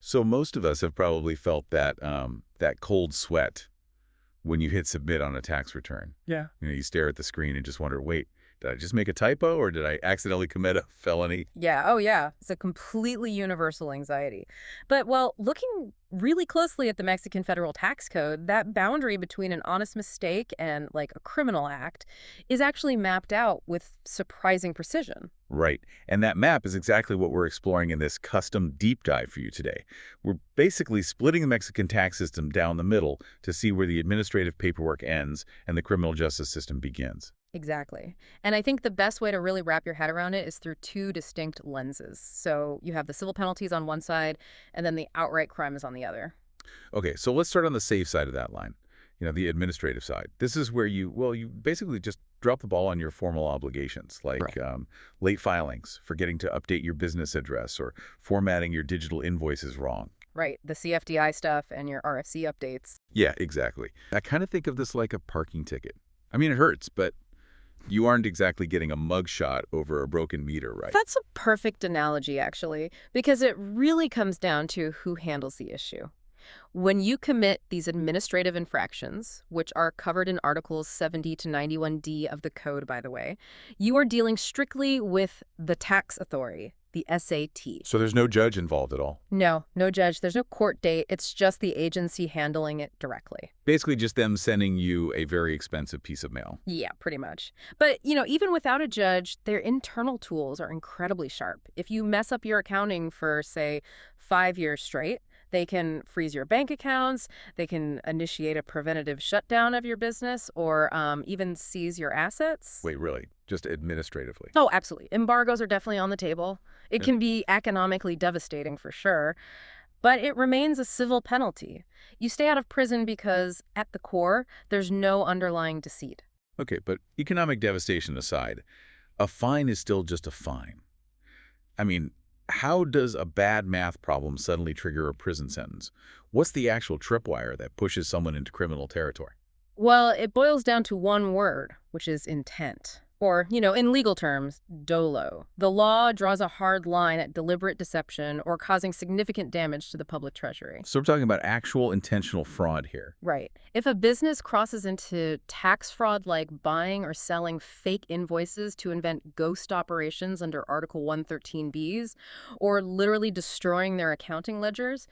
So most of us have probably felt that cold sweat when you hit submit on a tax return. Yeah. You stare at the screen and just wonder, wait, did I just make a typo or did I accidentally commit a felony? Yeah, oh yeah. It's a completely universal anxiety. But, well, looking really closely at the Mexican federal tax code, that boundary between an honest mistake and, like, a criminal act is actually mapped out with surprising precision. Right. And that map is exactly what we're exploring in this custom deep dive for you today. We're basically splitting the Mexican tax system down the middle to see where the administrative paperwork ends and the criminal justice system begins. Exactly. And I think the best way to really wrap your head around it is through two distinct lenses. So you have the civil penalties on one side, and then the outright crime is on the other. Okay, so let's start on the safe side of that line. The administrative side. This is where you basically just drop the ball on your formal obligations, like Right. late filings, forgetting to update your business address, or formatting your digital invoices wrong. Right. The CFDI stuff and your RFC updates. Yeah, exactly. I kind of think of this like a parking ticket. I mean, it hurts, but you aren't exactly getting a mugshot over a broken meter, right? That's a perfect analogy, actually, because it really comes down to who handles the issue. When you commit these administrative infractions, which are covered in Articles 70 to 91D of the Code, by the way, you are dealing strictly with the tax authority, the SAT. So there's no judge involved at all. No, no judge, there's no court date, it's just the agency handling it directly. Basically just them sending you a very expensive piece of mail. Yeah, pretty much. But, even without a judge, their internal tools are incredibly sharp. If you mess up your accounting for, say, 5 years straight, they can freeze your bank accounts, they can initiate a preventative shutdown of your business, or even seize your assets. Wait, really? Just administratively? Oh, absolutely. Embargoes are definitely on the table. It Yeah. can be economically devastating for sure, but it remains a civil penalty. You stay out of prison because, at the core, there's no underlying deceit. Okay, but economic devastation aside, a fine is still just a fine. I mean, how does a bad math problem suddenly trigger a prison sentence? What's the actual tripwire that pushes someone into criminal territory? Well, it boils down to one word, which is intent. Or, in legal terms, dolo. The law draws a hard line at deliberate deception or causing significant damage to the public treasury. So we're talking about actual intentional fraud here. Right. If a business crosses into tax fraud like buying or selling fake invoices to invent ghost operations under Article 113Bs, or literally destroying their accounting ledgers,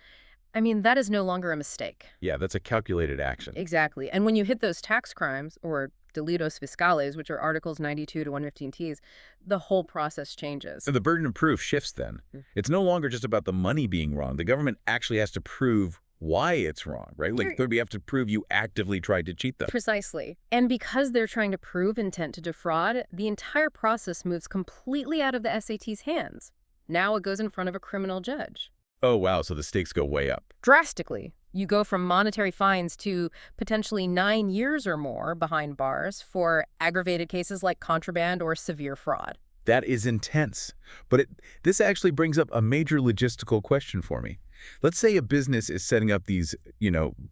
that is no longer a mistake. Yeah, that's a calculated action. Exactly. And when you hit those tax crimes, or delitos fiscales, which are Articles 92 to 115Ts, the whole process changes. And the burden of proof shifts then. It's no longer just about the money being wrong. The government actually has to prove why it's wrong, right? Like, we have to prove you actively tried to cheat them. Precisely. And because they're trying to prove intent to defraud, the entire process moves completely out of the SAT's hands. Now it goes in front of a criminal judge. Oh, wow, so the stakes go way up. Drastically. You go from monetary fines to potentially 9 years or more behind bars for aggravated cases like contraband or severe fraud. That is intense. But this actually brings up a major logistical question for me. Let's say a business is setting up these,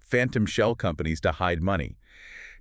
phantom shell companies to hide money.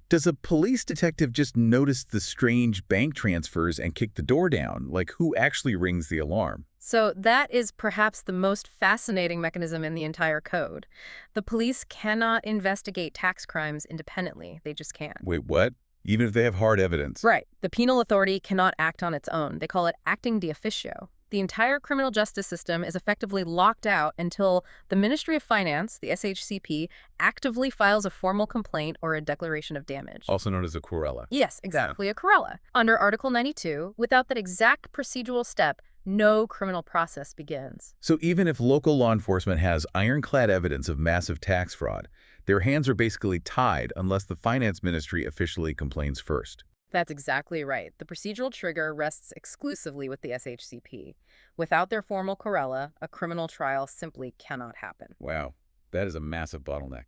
Does a police detective just notice the strange bank transfers and kick the door down? Like, who actually rings the alarm? So that is perhaps the most fascinating mechanism in the entire code. The police cannot investigate tax crimes independently. They just can't. Wait, what? Even if they have hard evidence? Right. The penal authority cannot act on its own. They call it acting de officio. The entire criminal justice system is effectively locked out until the Ministry of Finance, the SHCP, actively files a formal complaint or a declaration of damage. Also known as a querella. Yes, exactly, a querella. Under Article 92, without that exact procedural step, no criminal process begins. So even if local law enforcement has ironclad evidence of massive tax fraud, their hands are basically tied unless the finance ministry officially complains first. That's exactly right. The procedural trigger rests exclusively with the SHCP. Without their formal querella, a criminal trial simply cannot happen. Wow, that is a massive bottleneck.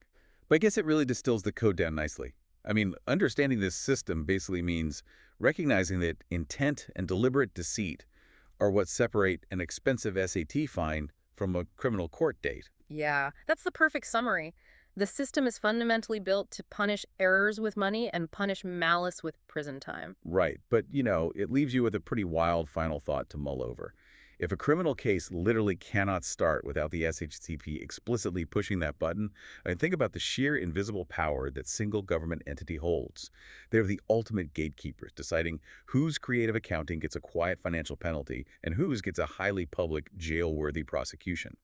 But I guess it really distills the code down nicely. Understanding this system basically means recognizing that intent and deliberate deceit are what separate an expensive SAT fine from a criminal court date. Yeah, that's the perfect summary. The system is fundamentally built to punish errors with money and punish malice with prison time. Right, but it leaves you with a pretty wild final thought to mull over. If a criminal case literally cannot start without the SHCP explicitly pushing that button, I mean, think about the sheer invisible power that single government entity holds. They're the ultimate gatekeepers, deciding whose creative accounting gets a quiet financial penalty and whose gets a highly public, jail-worthy prosecution.